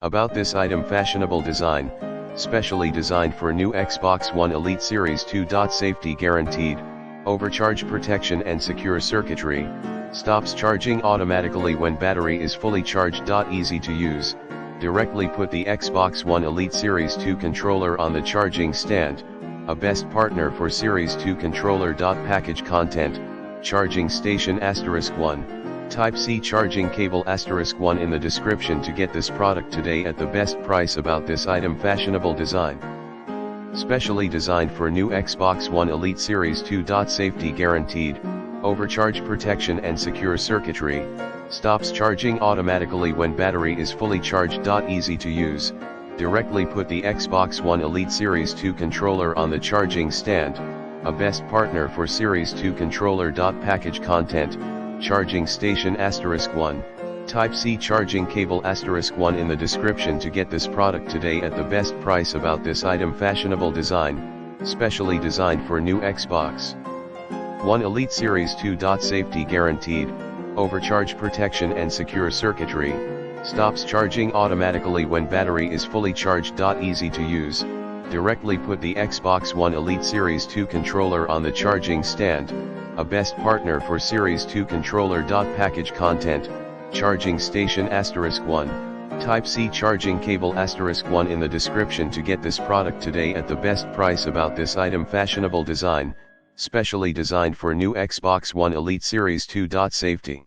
About this item: fashionable design, specially designed for new Xbox One Elite Series 2. Safety guaranteed, overcharge protection and secure circuitry, stops charging automatically when battery is fully charged. Easy to use, directly put the Xbox One Elite Series 2 controller on the charging stand, a best partner for Series 2 controller. Package content: charging station *1, Type-C charging cable *1 in the description to get this product today at the best price. About this item: fashionable design, specially designed for new Xbox One Elite Series 2. Safety guaranteed, overcharge protection and secure circuitry, stops charging automatically when battery is fully charged. Easy to use, directly put the Xbox One Elite Series 2 controller on the charging stand, a best partner for Series 2 controller. Package content: charging station *1, Type-C charging cable *1 in the description to get this product today at the best price. About this item: fashionable design, specially designed for new Xbox One Elite Series 2. Safety guaranteed, overcharge protection and secure circuitry, stops charging automatically when battery is fully charged. Easy to use, directly put the Xbox One Elite Series 2 controller on the charging stand, a best partner for Series 2 controller. Package content: charging station *1, Type-C charging cable *1 in the description to get this product today at the best price. About this item: fashionable design, specially designed for new Xbox One Elite Series 2. Safety